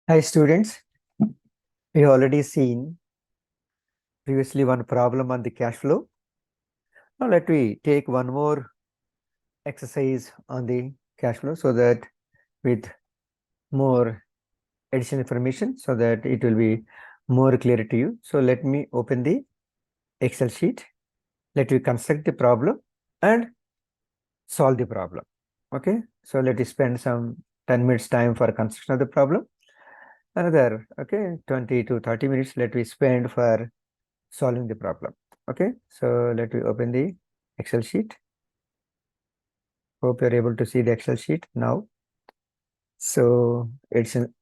Hi students, we already seen previously one problem on the cash flow. Now let me take one more exercise on the cash flow so that with more additional information so that it will be more clear to you. So let me open the Excel sheet. Let me construct the problem and solve the problem. Okay, so let us spend some 10 minutes time for construction of the problem. Another 20 to 30 minutes let me spend for solving the problem. Okay, so let me open the Excel sheet. Hope you're able to see the Excel sheet now. So it's an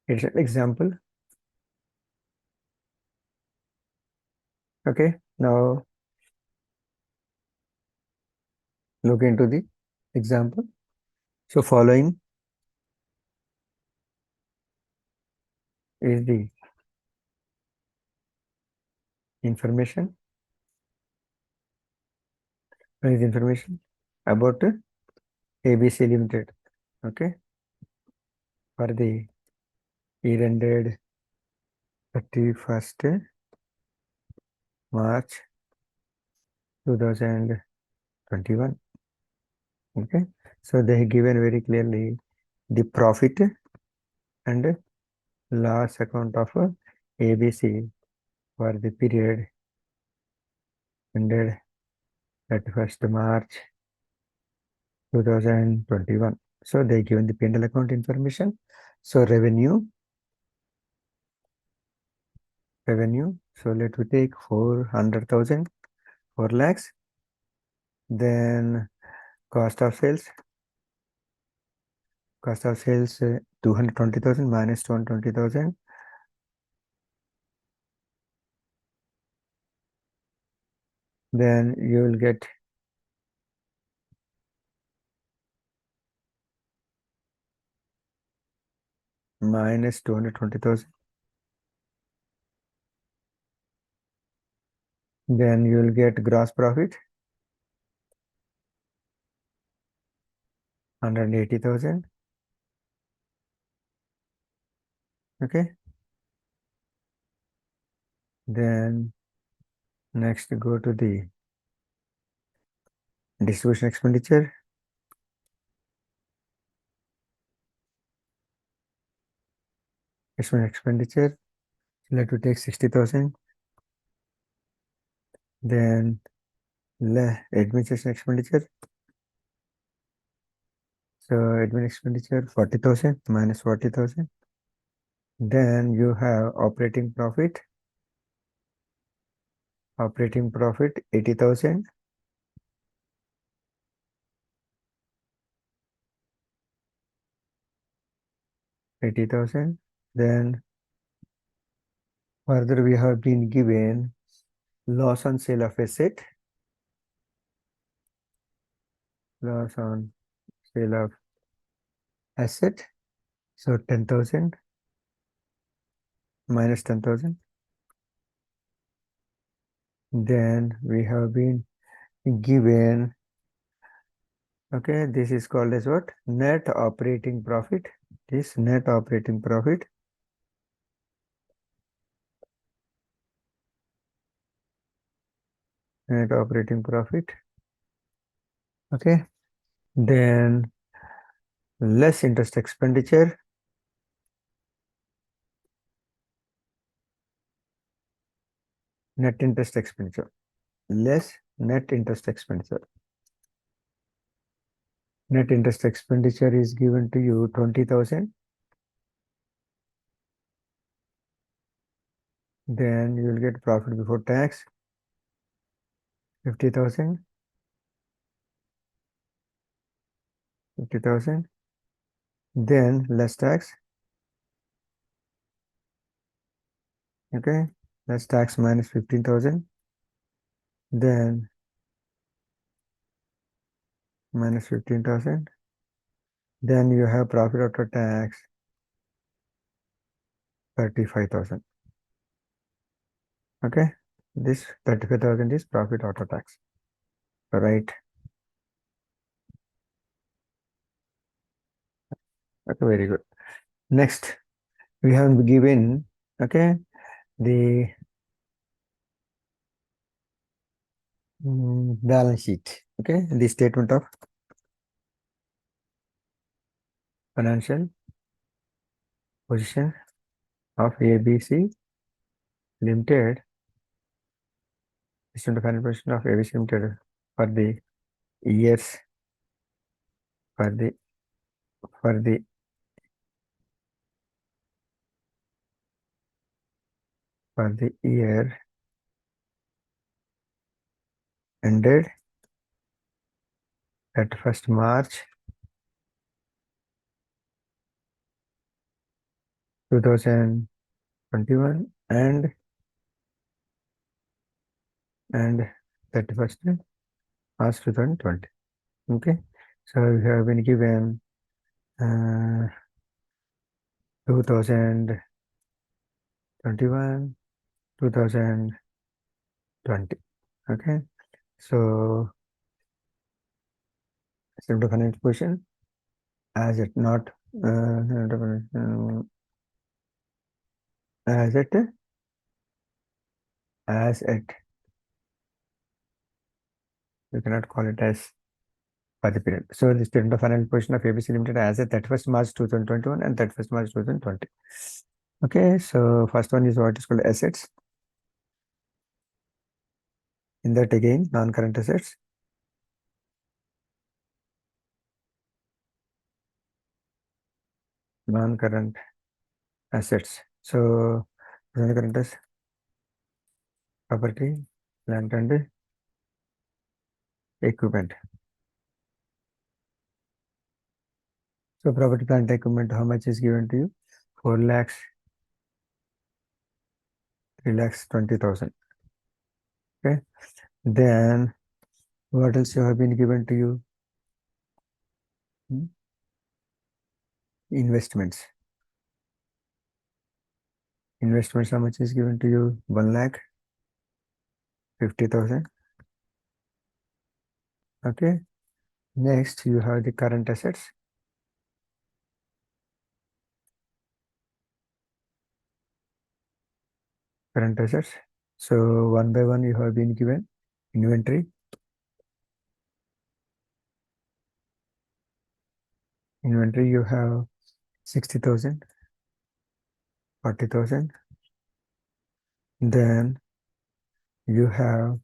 example. Okay, now look into the example. So following is the information. Is information about ABC Limited. Okay, for the year ended 31st March 2021. Okay, so they have given very clearly the profit and loss account of ABC for the period ended 31st March 2021. So they given the P&L account information. So revenue. So let we take 400,000, 4 lakhs. Then cost of sales. 220,000 minus 220,000. Then you will get minus 220,000. Then you will get gross profit 180,000. Okay. Then next go to the distribution expenditure. Expenditure. Let me take 60,000. Then administration expenditure. So admin expenditure 40,000 minus 40,000. Then you have operating profit. Operating profit 80,000. 80,000. Then further we have been given loss on sale of asset. Loss on sale of asset. So 10,000 minus 10,000. Then we have been given, okay, this is called as what? Net operating profit. This net operating profit. Net operating profit. Okay. Then less interest expenditure. Net interest expenditure. Less net interest expenditure. Net interest expenditure is given to you 20,000. Then you will get profit before tax 50,000. 50,000. Then less tax. Okay. Less tax minus 15,000. Then minus 15,000. Then you have profit after tax 35,000. Okay. This 35,000 is profit after tax. Right. Okay, very good. Next, we have given, okay, the balance sheet. Okay, the statement of financial position of ABC Limited. Statement of financial position of ABC Limited for the years for the for the for the year ended 31st March 2021 and 31st March 2020. Okay, so we have been given 2021, 2020. Okay, so simple financial position as it not as it you cannot call it as for the period. So the statement of financial position of ABC Limited as at 31st March 2021 and 31st March 2020. Okay, so first one is what is called assets. In that again, non-current assets. Non-current assets. So non-current is property, plant and equipment. So property, plant, equipment, how much is given to you? 4 lakhs, 3 lakhs, 20,000. Okay. Then what else you have been given to you? Investments. Investments, how much is given to you? 1 lakh, 50,000. Okay. Next, you have the current assets. Current assets. So one by one, you have been given inventory. Inventory, you have 60,000, 40,000. Then you have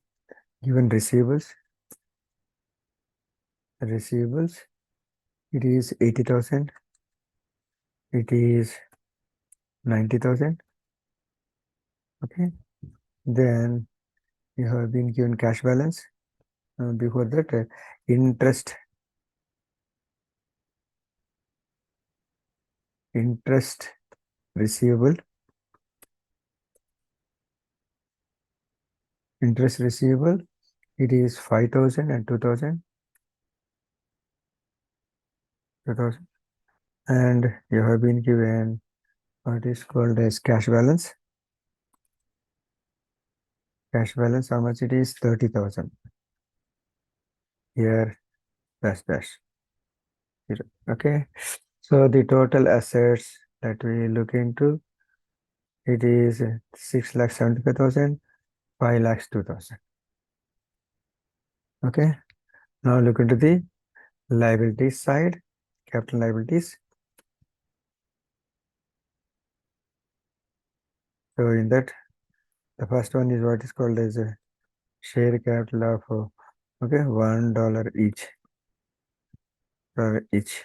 given receivables. Receivables, it is 80,000. It is 90,000. Okay. Then you have been given cash balance. Before that, interest receivable. Interest receivable, it is 5,000 and 2,000. 2,000. And you have been given what is called as cash balance. Cash balance, how much it is? 30,000. Here, dash dash. Okay. So the total assets that we look into, it is 6,75,000, 5,02,000. Okay. Now look into the liabilities side, capital liabilities. So in that, the first one is what is called as a share capital of okay, $1 each. Each.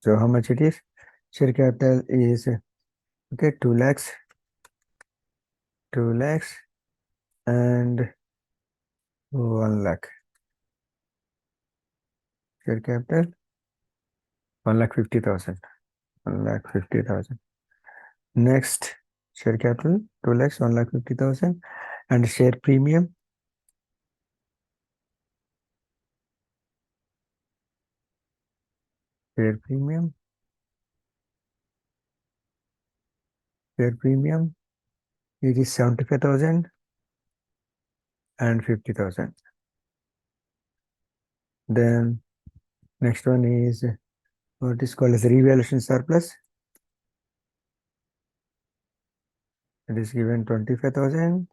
So how much it is? Share capital is okay, 2 lakhs, 2 lakhs and 1 lakh. Share capital 1,50,000. 1,50,000. Next, share capital 2 lakhs, 1,50,000 and share premium. Share premium. Share premium. It is 75,000 and 50,000. Then next one is what is called as revaluation surplus. It is given 25,000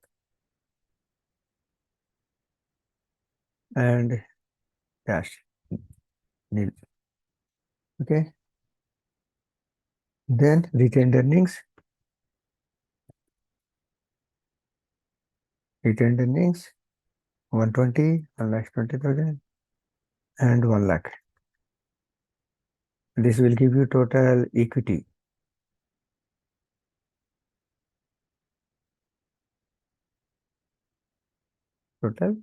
and cash nil. Okay. Then retained earnings. Retained earnings 120, 1,20,000 and 1 lakh. This will give you total equity. Total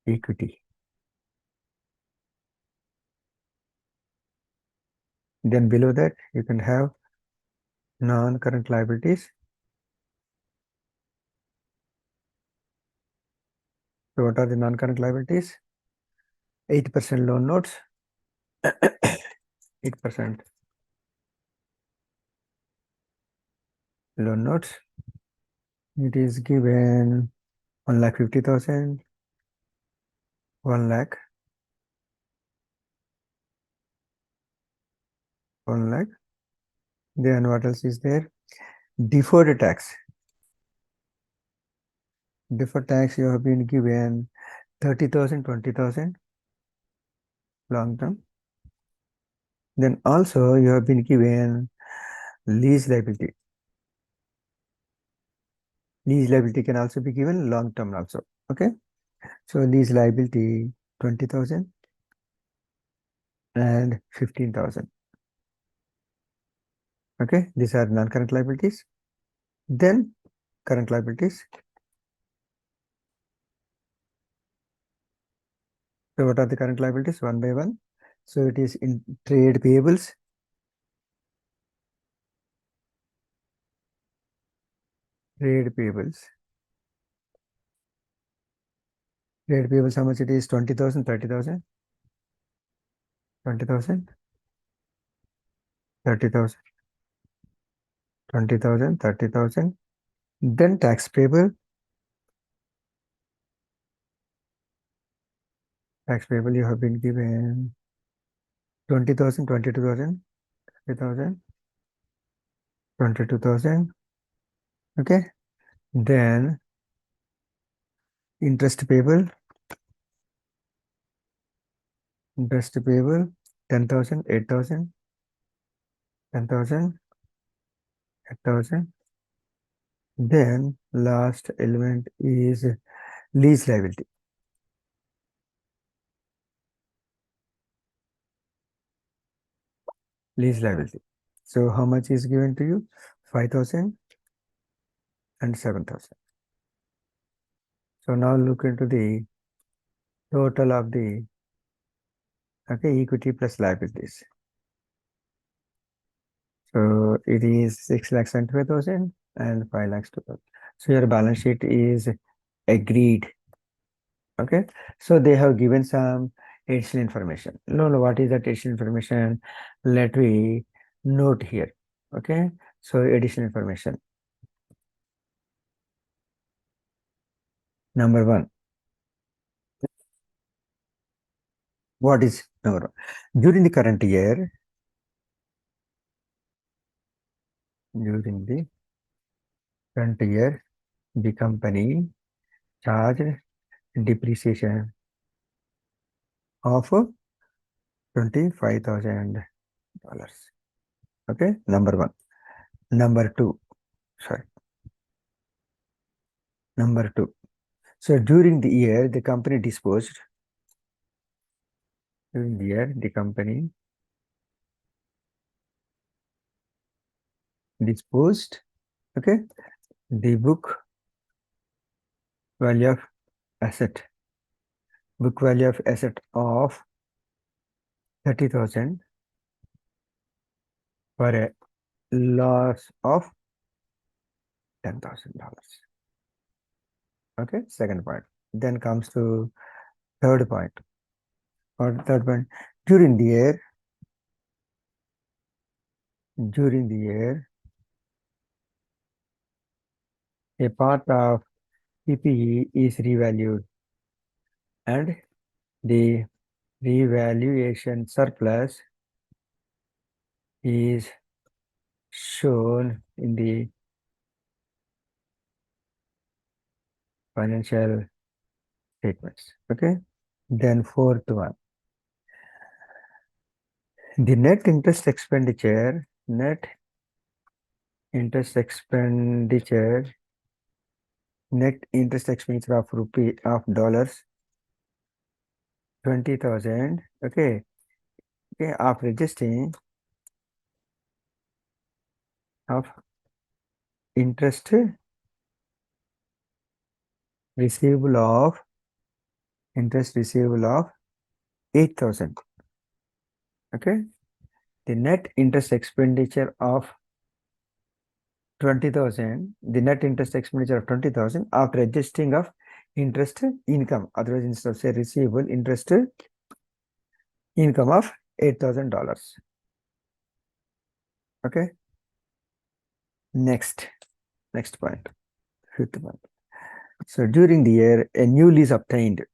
equity. Then below that, you can have non-current liabilities. So what are the non-current liabilities? 8% loan notes. 8% loan notes. It is given 1,50,000, 1 lakh, 1 lakh. Then what else is there? Deferred tax. Deferred tax you have been given 30,000, 20,000 long term. Then also you have been given lease liability. Lease liability can also be given long term also. Okay. So lease liability 20,000 and 15,000. Okay. These are non-current liabilities. Then current liabilities. So what are the current liabilities? One by one. So it is in trade payables. Trade payables. Trade payables, how much it is? 20,000, 30,000, 20,000, 30,000, 20,000, 30,000. Then tax payable. Tax payable you have been given 20,000, 22,000, 30,000, 22,000. Okay. Then interest payable. Interest payable 10,000, 8,000, 10,000, 8,000. Then last element is lease liability. Lease liability. So how much is given to you? 5,000 and 7,000. So now look into the total of the equity plus liabilities. So it is 6,75,000 and 5,02,000. So your balance sheet is agreed. Okay. So they have given some additional information. No, what is that additional information? Let me note here. Okay. So additional information. Number one. What is number one? During the current year, the company charged depreciation of $25,000. Okay, number one. Number two. So during the year, the company disposed. During the year, the company disposed. Okay, the book value of asset. Book value of asset of 30,000 for a loss of $10,000. Okay, second point. Then comes to third point. Or third point, during the year, a part of PPE is revalued and the revaluation surplus is shown in the financial statements. Okay. Then fourth one, the net interest expenditure, net interest expenditure, net interest expenditure of dollars 20,000. Okay. Okay. After adjusting of interest receivable of 8,000. Okay. The net interest expenditure of 20,000, the net interest expenditure of 20,000 after adjusting of interest income, otherwise instead of say receivable, interest income of $8,000. Okay. Next point, fifth one. So during the year, a new lease obtained.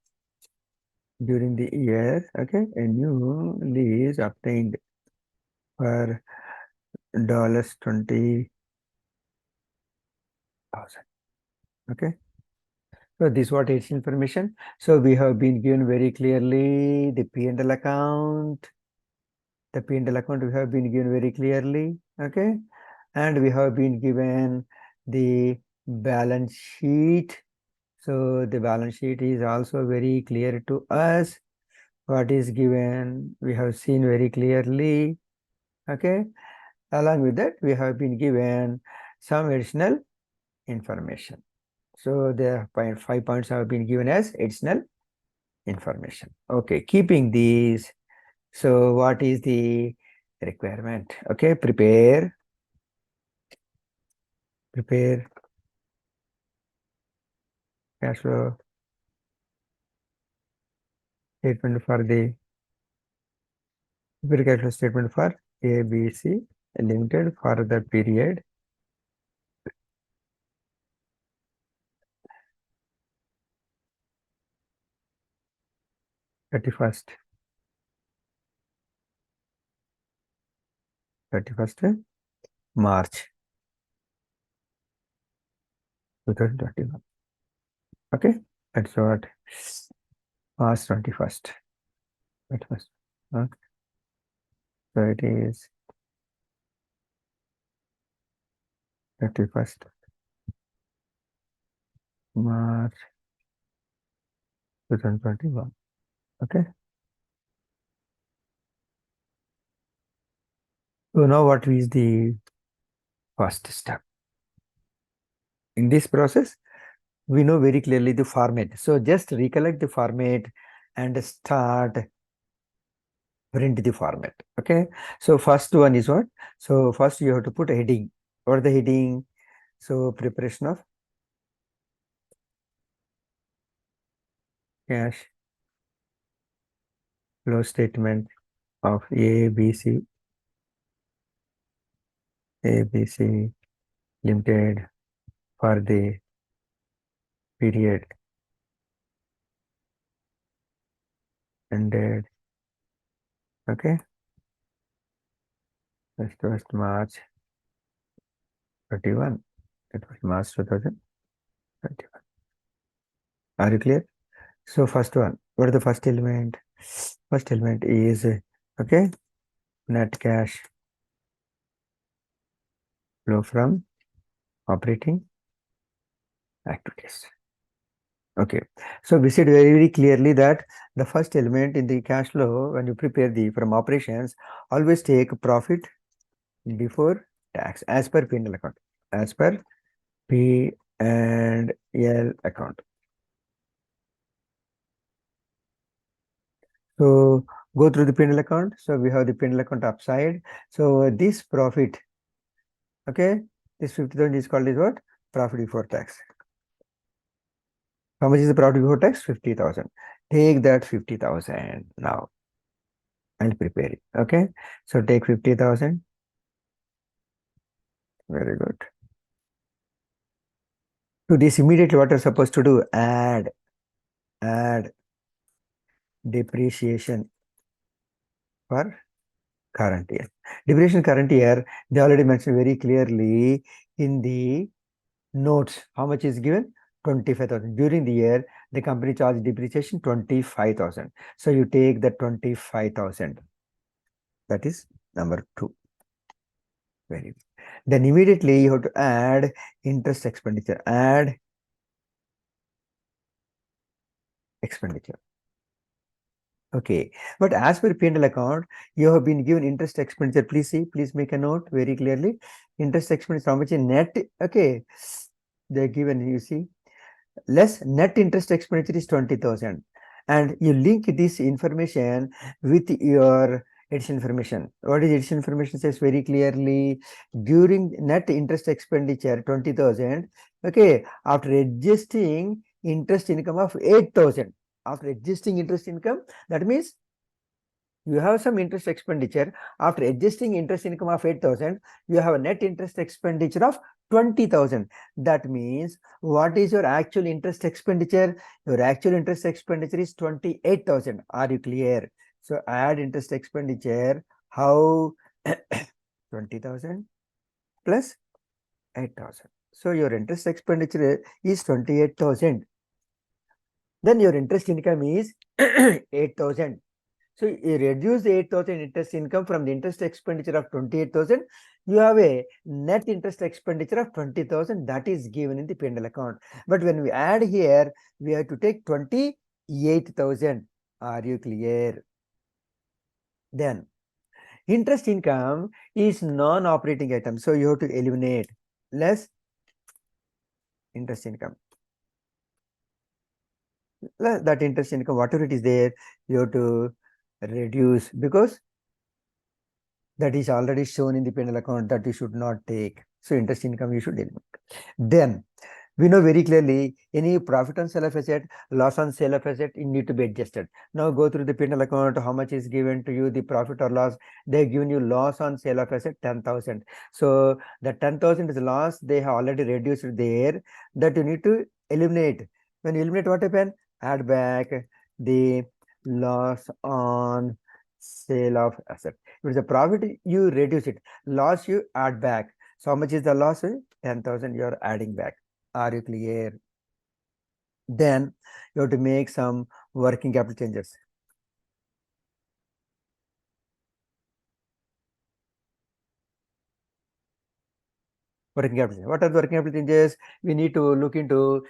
During the year, okay, a new lease obtained for $20,000. Okay. So this what is information. So we have been given very clearly the P&L account. The P&L account we have been given very clearly. Okay. And we have been given the balance sheet. So the balance sheet is also very clear to us. What is given, we have seen very clearly. Okay. Along with that, we have been given some additional information. So the 5 points have been given as additional information. Okay, keeping these, so what is the requirement? Okay, prepare cash flow statement for the prepare cash flow statement for ABC Limited for the period thirty-first March 2021. Okay, that's what March 21st. Okay. So it is 31st March 2021. Okay. So now what is the first step? In this process, we know very clearly the format. So just recollect the format and start print the format. Okay. So first one is what? So first you have to put a heading. What the heading? So preparation of cash flow statement of ABC Limited for the period ended. Okay. 1st March 31. It was March 2021. Are you clear? So first one, what is the first element? First element is okay, net cash flow from operating activities. Okay, so we said very, very clearly that the first element in the cash flow, when you prepare the from operations, always take profit before tax as per P&L account, as per P&L account. So go through the P&L account. So we have the P&L account upside. So this profit, okay, this 50,000 is called as what? Profit before tax. How much is the profit before tax? 50,000. Take that 50,000 now and prepare it. Okay. So take 50,000. Very good. To this immediately what are supposed to do? Add depreciation for current year. Depreciation current year, they already mentioned very clearly in the notes. How much is given? 25,000. During the year, the company charged depreciation 25,000. So you take the 25,000. That is number 2. Very good. Then immediately you have to add interest expenditure. Add expenditure. Okay, but as per P&L account, you have been given interest expenditure. Please see, please make a note very clearly. Interest expenditure, how much in net? Okay, they're given, you see, less net interest expenditure is 20,000. And you link this information with your additional information. What is additional information says very clearly, during net interest expenditure 20,000, okay, after adjusting interest income of 8,000, after adjusting interest income, that means you have some interest expenditure. After adjusting interest income of 8,000, you have a net interest expenditure of 20,000. That means what is your actual interest expenditure? Your actual interest expenditure is 28,000. Are you clear? So add interest expenditure. How? 20,000 plus 8,000. So your interest expenditure is 28,000. Then your interest income is 8,000. So you reduce the 8,000 interest income from the interest expenditure of 28,000. You have a net interest expenditure of 20,000 that is given in the P&L account. But when we add here, we have to take 28,000. Are you clear? Then interest income is non-operating item. So you have to eliminate less interest income. That interest income, whatever it is there, you have to reduce because that is already shown in the P&L account that you should not take. So interest income you should eliminate. Then we know very clearly any profit on sale of asset, loss on sale of asset, it need to be adjusted. Now go through the P&L account, how much is given to you, the profit or loss. They've given you loss on sale of asset 10,000. So the 10,000 is loss, they have already reduced there, that you need to eliminate. When you eliminate, what happen? Add back the loss on sale of asset. If it's a profit, you reduce it. Loss, you add back. So how much is the loss? 10,000 you are adding back. Are you clear? Then you have to make some working capital changes. Working capital. What are the working capital changes? We need to look into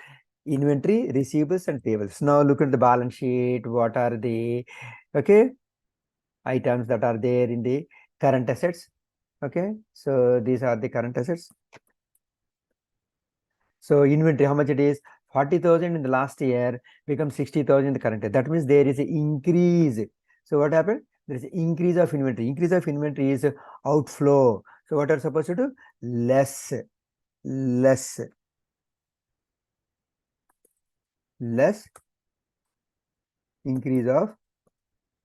inventory, receivables, and payables. Now look at the balance sheet. What are the items that are there in the current assets? Okay, so these are the current assets. So inventory, how much it is? 40,000 in the last year becomes 60,000 in the current year. That means there is an increase. So what happened? There is an increase of inventory. Increase of inventory is outflow. So what are you supposed to do? Less increase of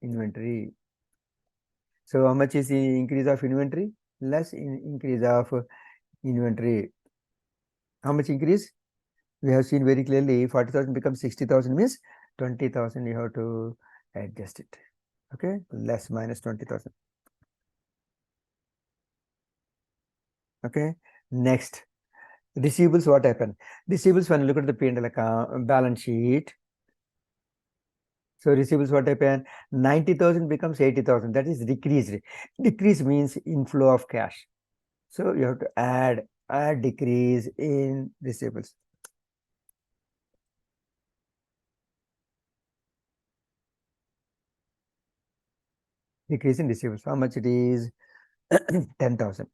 inventory. So how much is the increase of inventory? Less increase of inventory. How much increase? We have seen very clearly 40,000 becomes 60,000 means 20,000 you have to adjust it. Okay, less minus 20,000. Okay, next receivables. What happened? Receivables, when you look at the P&L account balance sheet, so receivables, what happened? 90,000 becomes 80,000. That is decreased. Decrease means inflow of cash. So you have to add decrease in receivables. Decrease in receivables. How much it is? 10,000.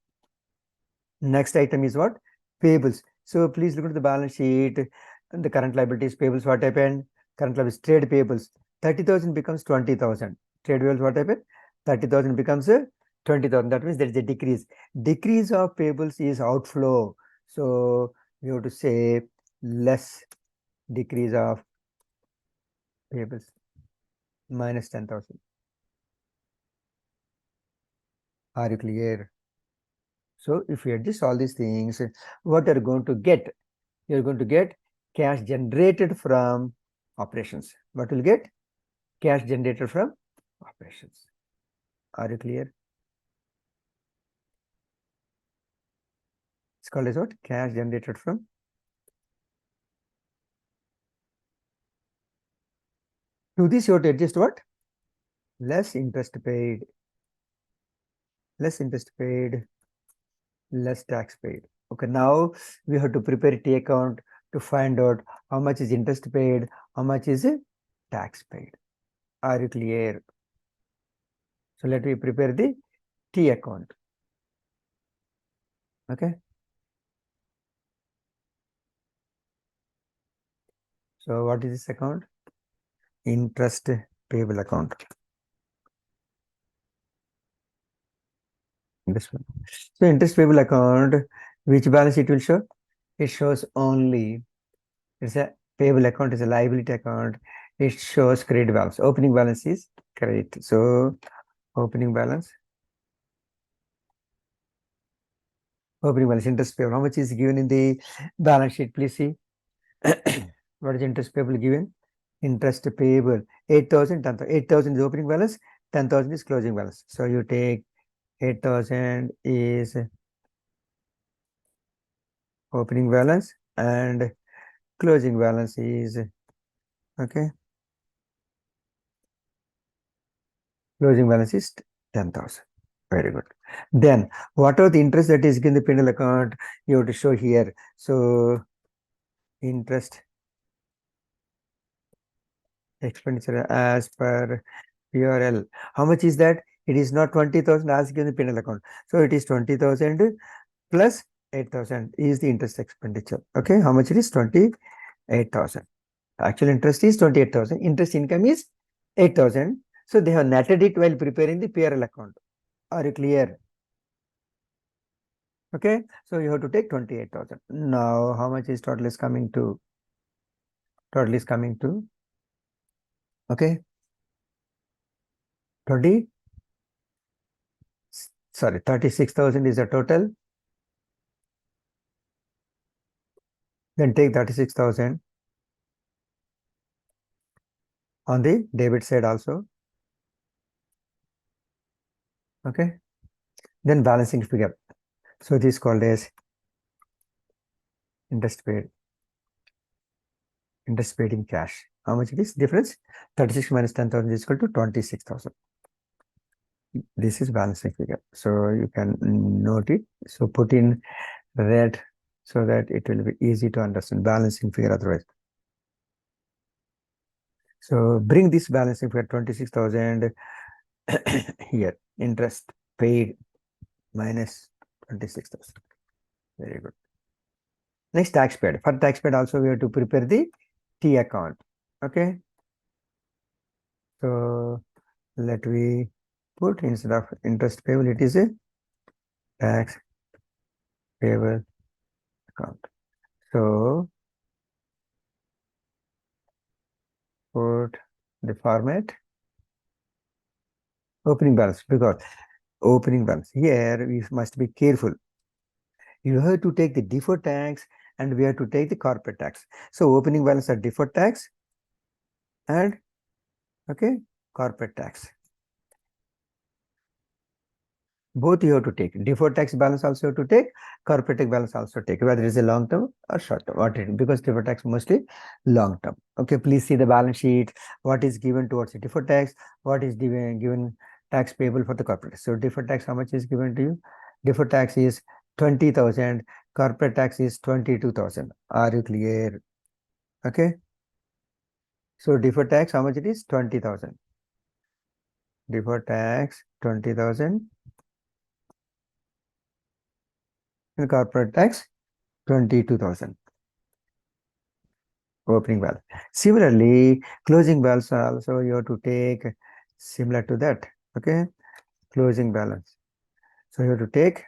Next item is what? Payables. So please look at the balance sheet. The current liabilities, payables, what happened? Current liabilities, trade payables. 30,000 becomes 20,000. Trade payables, what happened? 30,000 becomes 20,000. That means there is a decrease. Decrease of payables is outflow. So you have to say less decrease of payables minus 10,000. Are you clear? So if you adjust all these things, what are you going to get? You're going to get cash generated from operations. What will get? Cash generated from operations. Are you clear? called as what? Cash generated from to this you have to adjust what? Less interest paid, less interest paid, less tax paid. Okay, now we have to prepare T account to find out how much is interest paid, how much is tax paid. Are you clear? So let me prepare the T account. Okay. So what is this account? Interest payable account. So interest payable account, which balance it will show? It shows only, it's a payable account, is a liability account. It shows credit balance. Opening balance is credit. So opening balance, interest payable. How much is given in the balance sheet? Please see. What is interest payable given? Interest payable 8,000, 10,000. 8,000 is opening balance, 10,000 is closing balance. So you take 8,000 is opening balance and closing balance is, okay, closing balance is 10,000. Very good. Then what are the interest that is given the P&L account? You have to show here. So interest expenditure as per PRL. How much is that? It is not 20,000 as given the P&L account. So it is 20,000 plus 8,000 is the interest expenditure. Okay, how much it is? 28,000. Actual interest is 28,000. Interest income is 8,000. So they have netted it while preparing the PRL account. Are you clear? Okay, so you have to take 28,000. Now, how much is total is coming to? Total is coming to, okay, 20, sorry, 36,000 is the total. Then take 36,000 on the debit side also. Okay, then balancing figure. So this is called as interest paid. Interest paid in cash. How much it is? Difference 36 minus 10,000 is equal to 26,000. This is balancing figure. So you can note it. So put in red so that it will be easy to understand balancing figure otherwise. So bring this balancing figure 26,000 here. Interest paid minus 26,000. Very good. Next, tax paid. For tax paid also we have to prepare the T account. Okay. So let we put instead of interest payable, it is a tax payable account. So put the format opening balance, because opening balance here we must be careful. You have to take the deferred tax and we have to take the corporate tax. So opening balance are deferred tax and, okay, corporate tax. Both you have to take. Deferred tax balance also have to take, corporate tax balance also take, whether it is a long term or short term. What it is, because deferred tax mostly long term. Okay, please see the balance sheet. What is given towards the deferred tax? What is given tax payable for the corporate? So deferred tax, how much is given to you? Deferred tax is 20,000. Corporate tax is 22,000. Are you clear? Okay. So deferred tax, how much it is? 20,000. Deferred tax 20,000 and corporate tax 22,000. Opening balance. Similarly, closing balance also you have to take similar to that. Okay, closing balance. So you have to take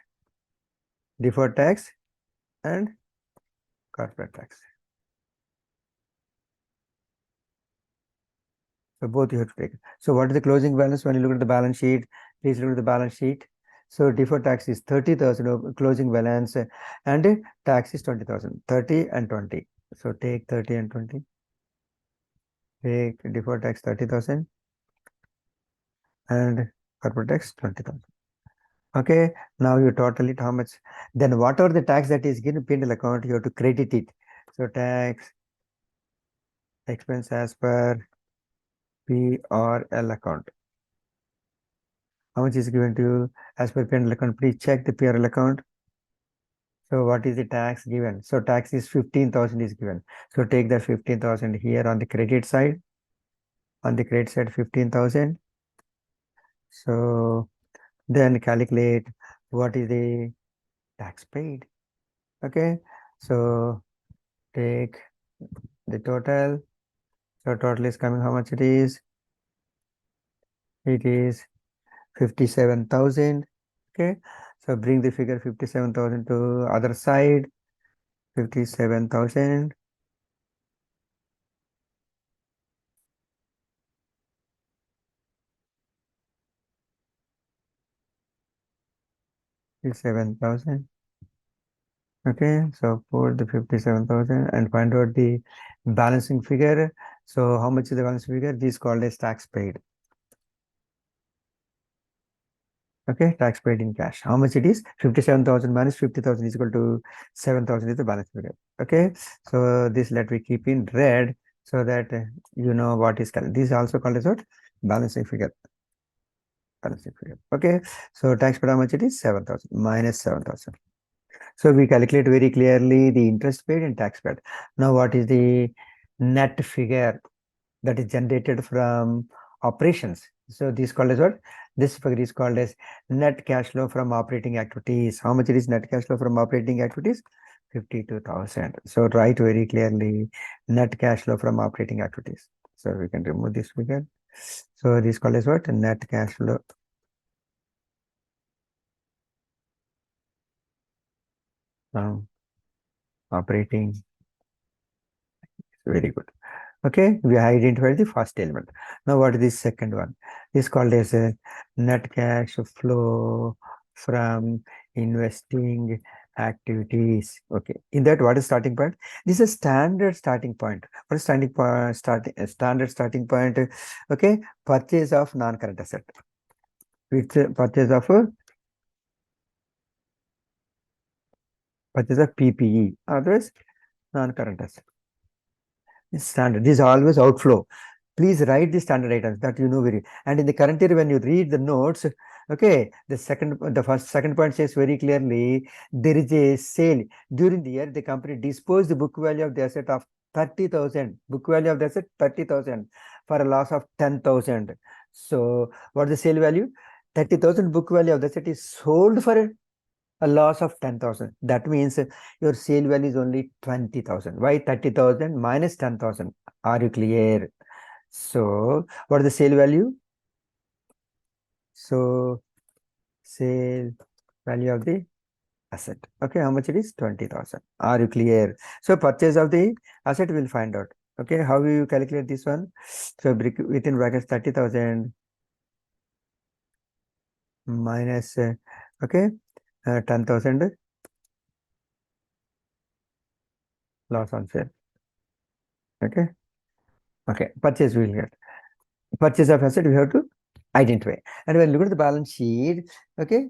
deferred tax and corporate tax. So both you have to take. So what is the closing balance when you look at the balance sheet? Please look at the balance sheet. So deferred tax is 30,000 closing balance and tax is 20,000. 30 and 20. So take 30 and 20. Take deferred tax 30,000 and corporate tax 20,000. Okay, now you total it how much. Then whatever the tax that is given P&L account, you have to credit it. So tax expense as per PRL account. How much is given to you as per P&L account? Please check the PRL account. So what is the tax given? So tax is 15,000 is given. So take the 15,000 here on the credit side. On the credit side 15,000. So then calculate what is the tax paid. Okay. So take the total. So total is coming how much it is? It is 57,000. Okay. So bring the figure 57,000 to other side. 57,000. 57,000. Okay, so put the 57,000 and find out the balancing figure. So how much is the balancing figure? This is called as tax paid. Okay, tax paid in cash. How much it is? 57,000 minus 50,000 is equal to 7,000 is the balance figure. Okay, so this let we keep in red so that you know what is called. This is also called as what? Balancing figure. Balancing figure. Okay, so tax paid how much it is? 7,000 minus 7,000. So we calculate very clearly the interest paid and tax paid. Now what is the net figure that is generated from operations? So this called as what? This figure is called as net cash flow from operating activities. How much it is net cash flow from operating activities? 52,000. So write very clearly net cash flow from operating activities. So we can remove this figure. So this called as what? Net cash flow from operating. Very good. Okay, we identified the first element. Now what is the second one? This is called as a net cash flow from investing activities. Okay, in that what is starting point? This is a standard starting point. What is standing point? Standard starting point. Okay, purchase of non-current asset. Which purchase of PPE. Otherwise non-current asset. Standard. This is always outflow. Please write the standard items that you know very. And in the current year, when you read the notes, okay, the second point says very clearly there is a sale during the year. The company disposed the book value of the asset of 30,000. Book value of the asset 30,000 for a loss of 10,000. So what is the sale value? 30,000 book value of the asset is sold for a loss of 10,000. That means your sale value is only 20,000. Why 30,000 minus 10,000? Are you clear? So what is the sale value? So sale value of the asset. Okay, how much it is? 20,000. Are you clear? So purchase of the asset we'll find out. Okay, how will you calculate this one? So within brackets 30,000 minus okay 10,000 loss on sale. Okay, okay, purchase we will get. Purchase of asset we have to identify. And when you look at the balance sheet, okay,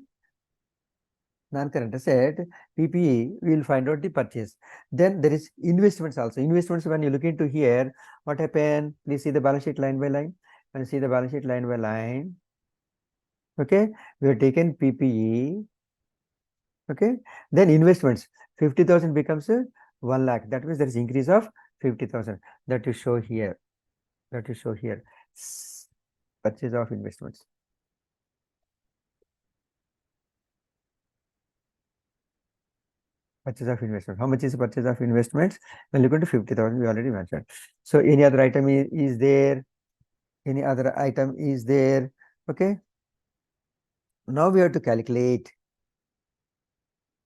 non-current asset, PPE, we will find out the purchase. Then there is investments also. Investments, when you look into here, what happened? Please see the balance sheet line by line. When you see the balance sheet line by line, okay, we have taken PPE, okay, then investments, 50,000 becomes 1 lakh. That means there is increase of 50,000. That you show here. That you show here. Purchase of investments. Purchase of investment. How much is purchase of investments? When look into 50,000, we already mentioned. So any other item is there? Any other item is there? Okay. Now we have to calculate.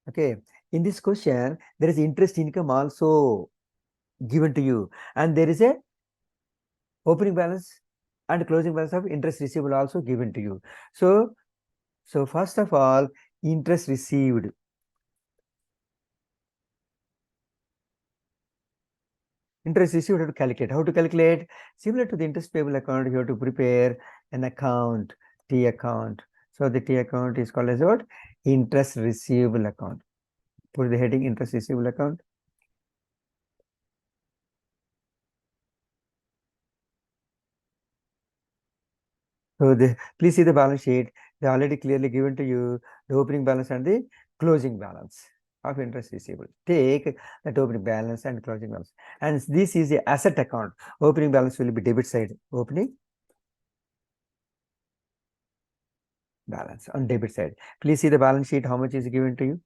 Okay. In this question, there is interest income also given to you, and there is a opening balance and closing balance of interest receivable also given to you. So first of all, interest received. Interest received, you have to calculate. How to calculate? Similar to the interest payable account, you have to prepare an account, T account. So the T account is called as what? Interest receivable account. Put the heading interest receivable account. So please see the balance sheet. They already clearly given to you the opening balance and the closing balance of interest receivable. Take that opening balance and closing balance. And this is the asset account. Opening balance will be debit side. Opening balance on debit side. Please see the balance sheet. How much is given to you?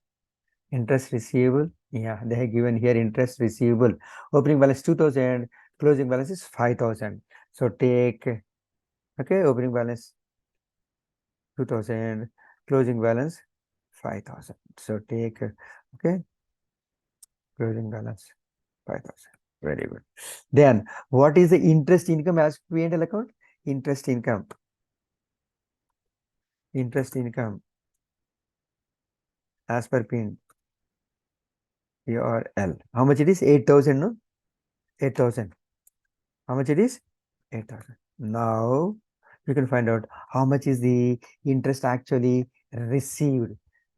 Interest receivable. Yeah, they have given here interest receivable. Opening balance 2000. Closing balance is 5000. So take, okay, opening balance 2000, closing balance 5000. So take, okay, closing balance 5000. Very good. Then what is the interest income as P&L account? Interest income. Interest income as per PRL. How much it is? 8000, no? 8000. How much it is? 8000. Now you can find out how much is the interest actually received.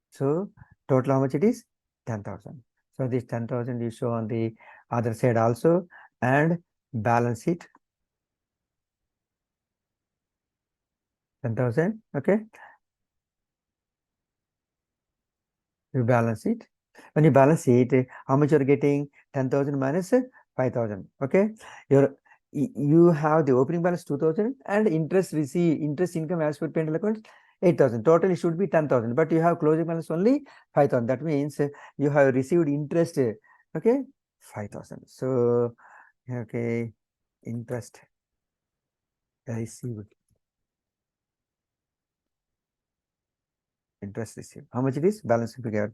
So total how much it is? 10,000. So this 10,000 you show on the other side also and balance it 10,000. Okay, you balance it. When you balance it, how much you're getting? 10,000 minus 5,000. Okay, you have the opening balance 2,000 and interest income as per P&L account 8,000. Totally should be 10,000, but you have closing balance only 5,000. That means you have received interest. Okay, 5,000. So okay, interest received. Interest received. How much it is? Balance figure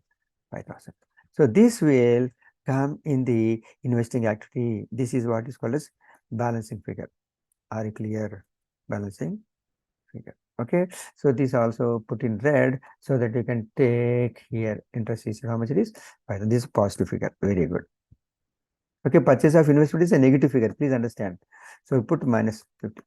5,000. So this will come in the investing activity. This is what is called as balancing figure. Are you clear? Balancing figure. Okay. So this also put in red so that you can take here interest received. How much it is? This is positive figure. Very good. Okay. Purchase of investment is a negative figure. Please understand. So we put minus 50,000.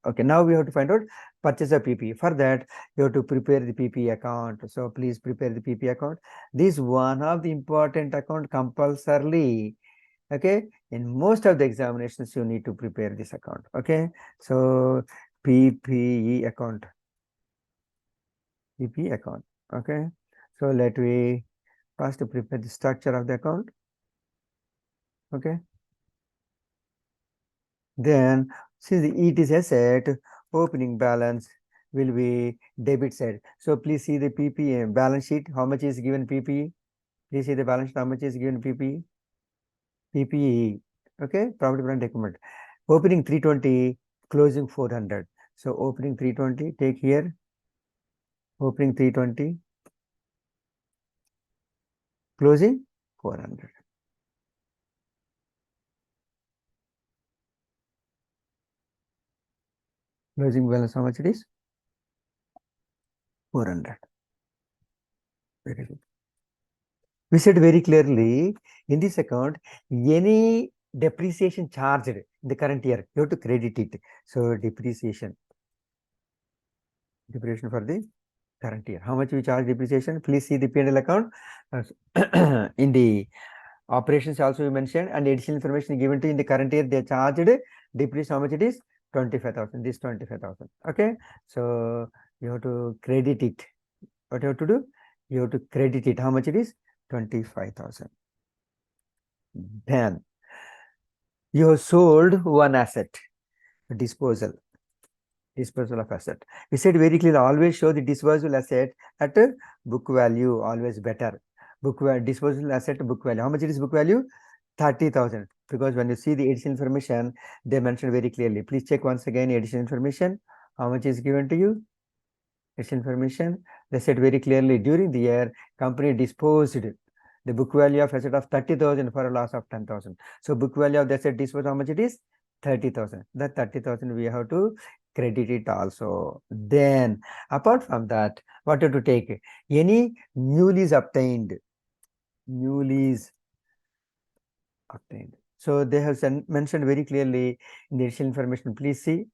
Okay. Now we have to find out purchase of PP. For that, you have to prepare the PP account. So please prepare the PP account. This one of the important account compulsorily. Okay. In most of the examinations, you need to prepare this account. Okay. So PPE account. PP account. Okay. So let we first prepare the structure of the account. Okay. Then since it is asset, opening balance will be debit side. So please see the PP balance sheet. How much is given PP? Please see the balance sheet. How much is given PP? PPE. Okay, property plant equipment. Opening 320, closing 400. So opening 320, take here. Opening 320, closing 400. Closing balance, how much it is? 400. Very good. We said very clearly in this account, any depreciation charged in the current year, you have to credit it. So depreciation for the current year. How much we charge depreciation? Please see the P&L account. In the operations also you mentioned and additional information given to in the current year they charged depreciation. How much it is? 25,000. This 25,000. Okay. So you have to credit it. What you have to do? You have to credit it. How much it is? 25,000. Then you have sold one asset. Disposal of asset. We said very clearly, always show the disposal asset at book value, always better. Disposal asset book value. How much it is book value? 30,000. Because when you see the additional information, they mentioned very clearly. Please check once again additional information. How much is given to you? Additional information. They said very clearly during the year, company disposed the book value of asset of 30,000 for a loss of 10,000. So book value of the asset disposed, how much it is? 30,000. That 30,000 we have to credit it also. Then apart from that, what you have to take? Any new lease obtained. New lease obtained. So they have mentioned very clearly in the additional information. Please see.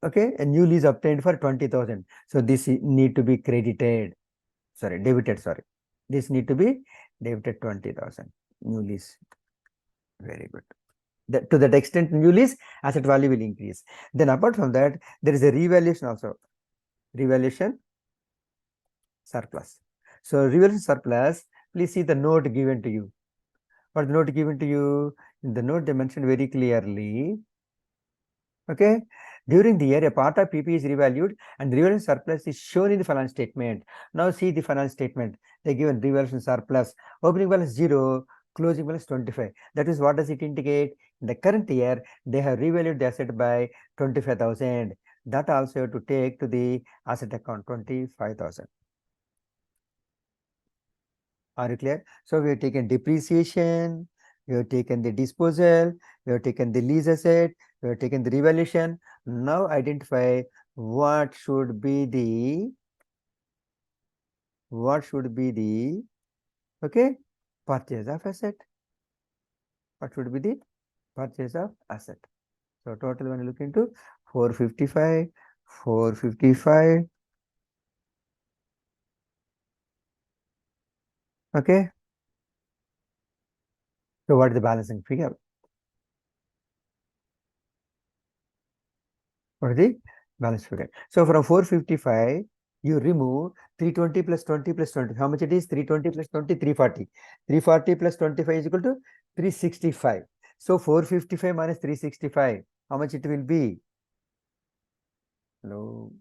Okay, a new lease obtained for 20,000. So this need to be credited, sorry, debited, sorry. This need to be debited 20,000. New lease. Very good. To that extent, new lease asset value will increase. Then apart from that, there is a revaluation also. Revaluation surplus. So revaluation surplus, please see the note given to you. What the note given to you? In the note they mentioned very clearly. Okay. During the year, a part of PP is revalued and the revaluation surplus is shown in the financial statement. Now see the financial statement. They given revaluation surplus. Opening balance 0, closing balance 25. That is, what does it indicate? In the current year, they have revalued the asset by 25,000. That also have to take to the asset account 25,000. Are you clear? So we have taken depreciation, we have taken the disposal, we have taken the lease asset, we have taken the revaluation. Now identify what should be the okay, purchase of asset. What should be the purchase of asset? So total when you look into 455, 455. Okay. So what is the balancing figure? What is the balance figure? So from 455, you remove 320 plus 20 plus 20. How much it is? 320 plus 20, 340. 340 plus 25 is equal to 365. So 455 minus 365, how much it will be? Hello,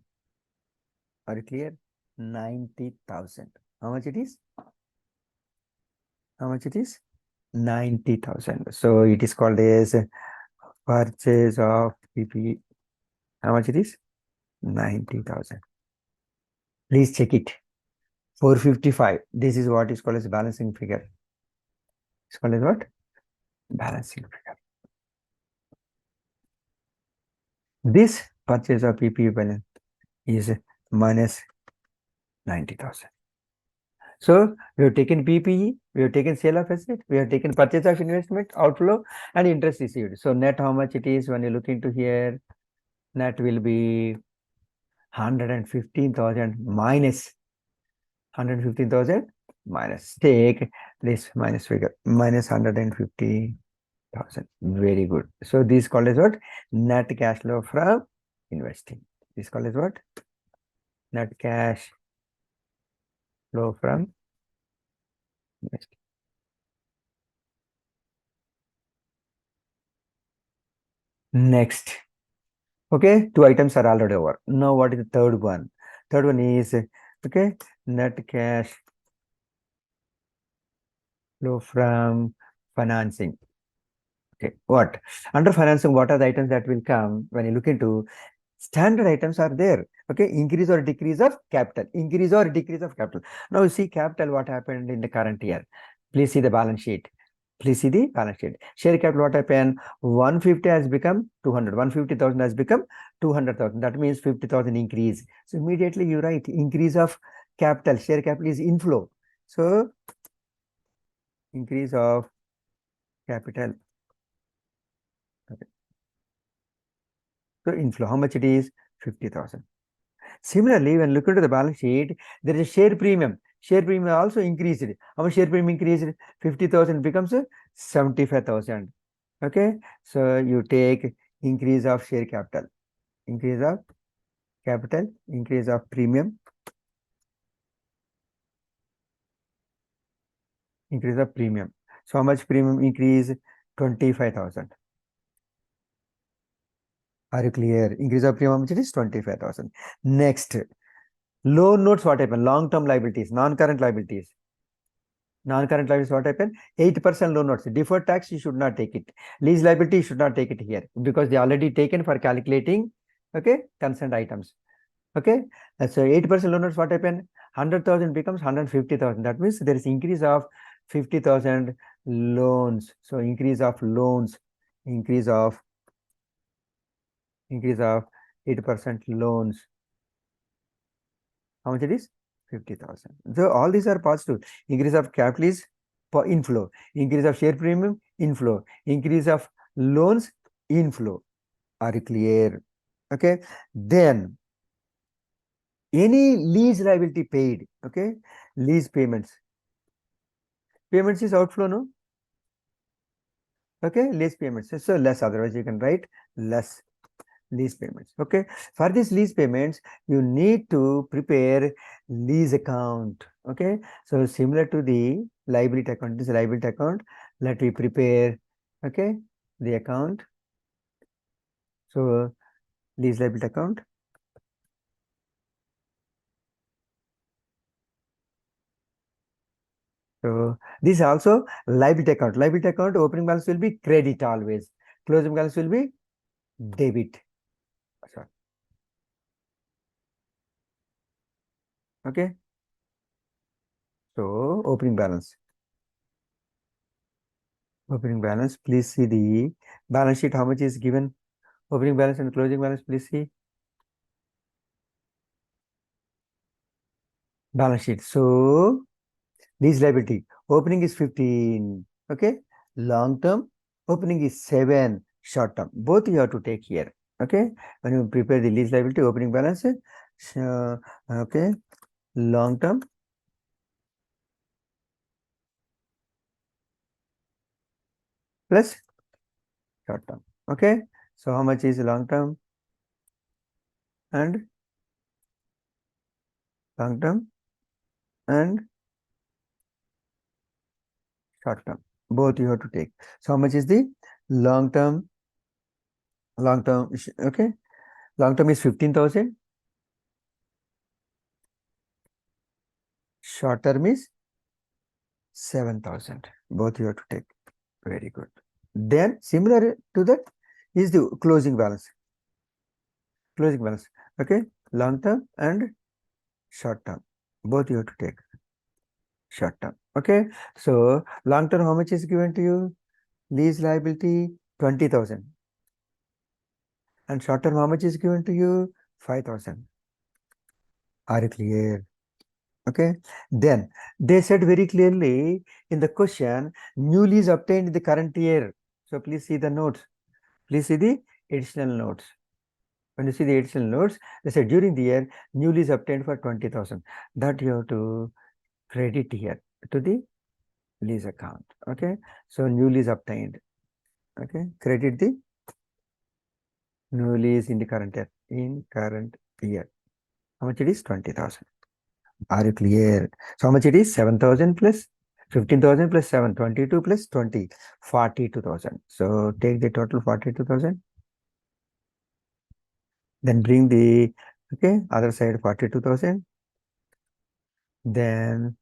are you clear? 90,000. How much it is? How much it is? 90,000. So it is called as purchase of PP. How much it is? 90,000. Please check it. 455. This is what is called as balancing figure. It's called as what? Balancing figure. This purchase of PP balance is minus 90,000. So we have taken PPE, we have taken sale of asset, we have taken purchase of investment, outflow, and interest received. So net how much it is when you look into here? Net will be 115,000 minus 115,000 minus. Take this minus figure minus 150,000. Very good. So this is called as what? Net cash flow from investing. This is called as what? Net cash flow from investing. Next. Okay, two items are already over. Now what is the third one? Third one is okay, net cash flow from financing. Okay, what? Under financing, what are the items that will come when you look into standard items are there? Okay, increase or decrease of capital, increase or decrease of capital. Now you see capital, what happened in the current year. Please see the balance sheet. Please see the balance sheet. Share capital, what happened? 150 has become 200. 150,000 has become 200,000. That means 50,000 increase. So immediately you write increase of capital. Share capital is inflow. So increase of capital. Okay. So inflow, how much it is? 50,000. Similarly, when look into the balance sheet, there is a share premium. Share premium also increased. How much share premium increased? 50,000 becomes 75,000. Okay. So you take increase of share capital, increase of capital, increase of premium, increase of premium. So how much premium increase? 25,000. Are you clear? Increase of premium, which is 25,000. Next, loan notes, what happened? Long-term liabilities, non-current liabilities. Non-current liabilities, what happened? 8% loan notes. Deferred tax, you should not take it. Lease liability, you should not take it here because they already taken for calculating, okay, concerned items. Okay. So 8% loan notes, what happened? 100,000 becomes 150,000. That means there is increase of 50,000 loans. So increase of loans, increase of 8% loans. How much it is? 50,000. So all these are positive. Increase of capital is inflow. Increase of share premium, inflow. Increase of loans, inflow. Are you clear? Okay, then any lease liability paid. Okay, lease payments. Payments is outflow, no? Okay, lease payments. So less, otherwise you can write less lease payments. Okay, for these lease payments, you need to prepare lease account. Okay, so similar to the liability account, this liability account, let me prepare, okay, the account. So lease liability account. So this also liability account. Liability account opening balance will be credit always. Closing balance will be debit. Sorry. Okay. So opening balance. Opening balance. Please see the balance sheet. How much is given? Opening balance and closing balance. Please see balance sheet. So lease liability. Opening is 15. Okay. Long term. Opening is 7. Short term. Both you have to take here. Okay. When you prepare the lease liability, opening balance. Okay. Long term plus short term. Okay. So how much is long term and long term and short term? Both you have to take. So how much is the long term? Long term. Okay. Long term is 15,000. Short term is 7,000. Both you have to take. Very good. Then similar to that is the closing balance. Closing balance. Okay. Long term and short term. Both you have to take. Short term. Okay. So long term, how much is given to you? Lease liability 20,000. And short term, how much is given to you? 5,000. Are you clear? Okay. Then they said very clearly in the question, new lease obtained in the current year. So please see the notes. Please see the additional notes. When you see the additional notes, they said during the year, new lease obtained for 20,000. That you have to credit here to the lease account. Okay. So new lease obtained. Okay. Credit the new lease in the current year. In current year. How much it is? 20,000. Are you clear? So how much it is? 7,000 plus 15,000 plus 7, 22 plus 20, 42,000. So take the total 42,000. Then bring the, okay, other side 42,000. Then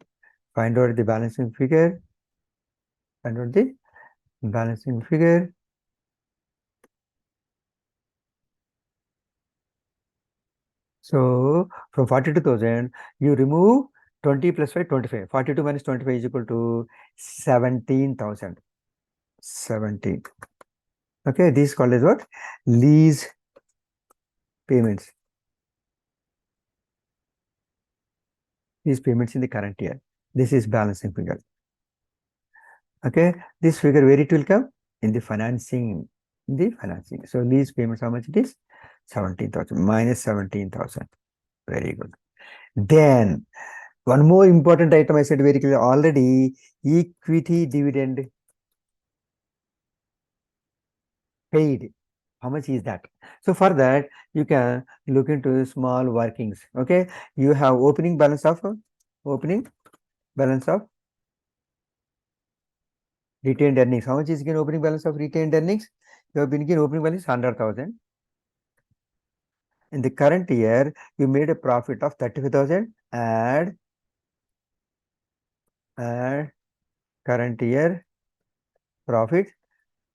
find out the balancing figure. Find out the balancing figure. So from 42,000, you remove 20 plus 5, 25. 42 minus 25 is equal to 17,000. 17. Okay, this is called as what? Lease payments. These payments in the current year. This is balancing figure. Okay, this figure where it will come? In the financing. In the financing. So lease payments, how much it is? 17,000 minus 17,000. Very good. Then one more important item I said very clearly already, equity dividend paid. How much is that? So for that, you can look into small workings. Okay, you have opening balance of retained earnings. How much is again opening balance of retained earnings? You have been given opening balance 100,000. In the current year, you made a profit of 35,000. Add current year profit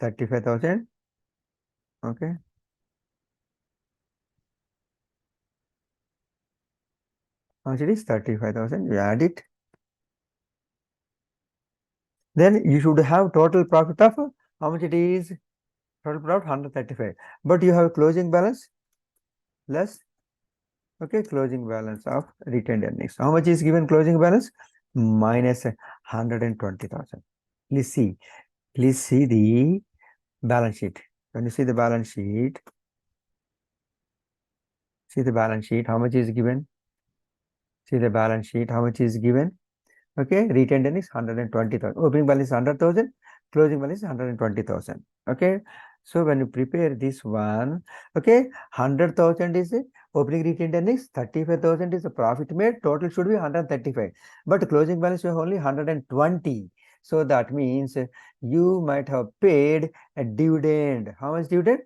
35,000. Okay. How much it is? 35,000. You add it. Then you should have total profit of how much it is? Total profit 135. But you have closing balance less. Okay, closing balance of retained earnings. How much is given closing balance? Minus 120,000. Please see. Please see the balance sheet. When you see the balance sheet, See the balance sheet, how much is given? See the balance sheet, how much is given? Okay, retained earnings 120,000. Opening balance is 100,000, closing balance is 120,000. Okay, so when you prepare this one, okay, 100,000 is the opening retained earnings, 35,000 is the profit made, total should be 135. But closing balance you have only 120. So that means you might have paid a dividend. How much dividend?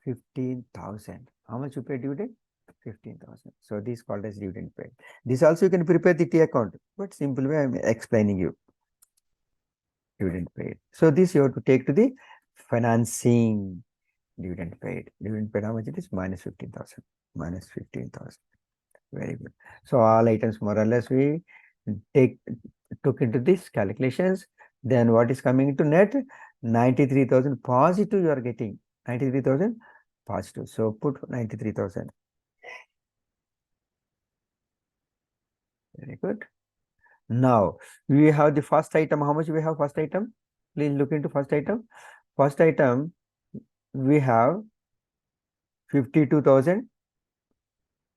15,000. How much you paid dividend? 15,000. So this is called as dividend paid. This also you can prepare the T account, but simple way I am explaining you. Dividend paid. So this you have to take to the financing. Dividend paid. Dividend paid, how much it is? Minus 15,000. Minus 15,000. Very good. So all items more or less we take took into this calculations. Then what is coming into net? 93,000 positive you are getting. 93,000 positive. So put 93,000. Very good. Now we have the first item. How much we have first item? Please look into first item. First item we have 52,000.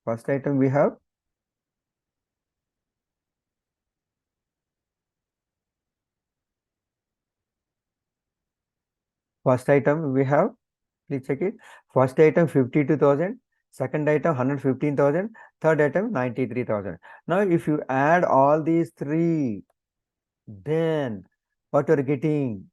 First item we have first item we have. Please check it. First item 52,000. Second item 115,000. Third item 93,000. Now if you add all these three, then what you are getting?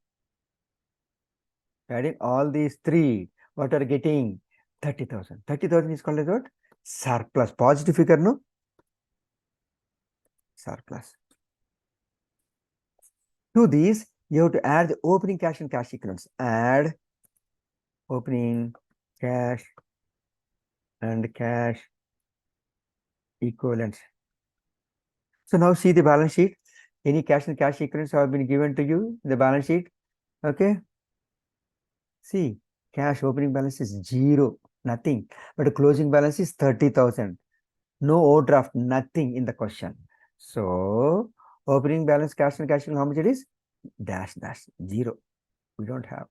Adding all these three, what you are getting? 30,000. 30,000 is called as what? Surplus. Positive figure, no? Surplus. To these, you have to add the opening cash and cash equivalents. Add opening cash and cash equivalents. So now see the balance sheet. Any cash and cash equivalents have been given to you in the balance sheet. Okay. See, cash opening balance is 0, nothing. But the closing balance is 30,000. No overdraft, nothing in the question. So opening balance cash and cash equivalent, how much it is? Dash, dash, 0. We don't have.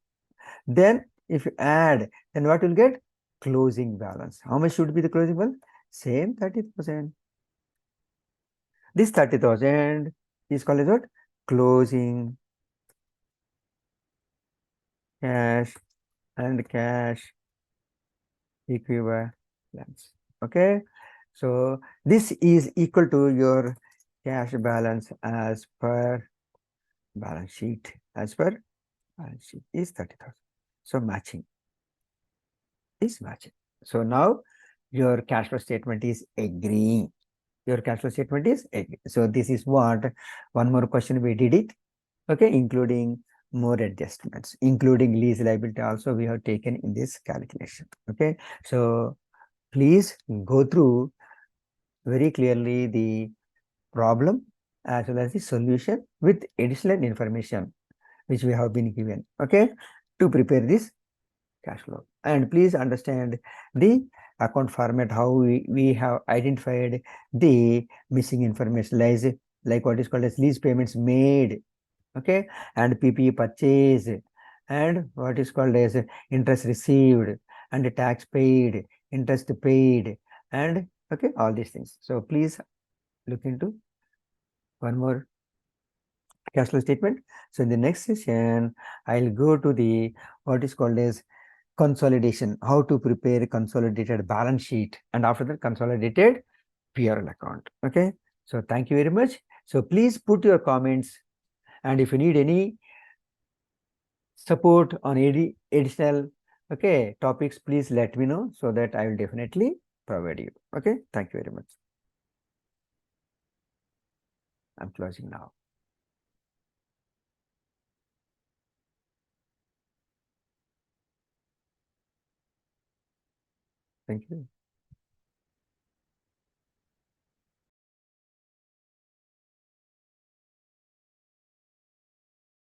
Then if you add, then what will get? Closing balance. How much should be the closing balance? Same 30,000. This 30,000 is called as what? Closing cash and cash equivalents. Okay. So this is equal to your cash balance as per balance sheet. As per balance sheet is 30,000. So matching is matching. So now your cash flow statement is agreeing. Your cash flow statement is agreeing. So this is what one more question we did it. Okay, including more adjustments, including lease liability also we have taken in this calculation. Okay, so please go through very clearly the problem as well as the solution with additional information which we have been given. Okay, to prepare this cash flow. And please understand the account format, how we have identified the missing information, like what is called as lease payments made, okay, and PPE purchase, and what is called as interest received, and tax paid, interest paid, and okay, all these things. So please look into one more cash flow statement. So in the next session, I'll go to the what is called as consolidation, how to prepare consolidated balance sheet, and after that consolidated P&L account. Okay, so thank you very much. So please put your comments, and if you need any support on any additional okay topics, please let me know so that I will definitely provide you. Okay, thank you very much. I'm closing now. Thank you.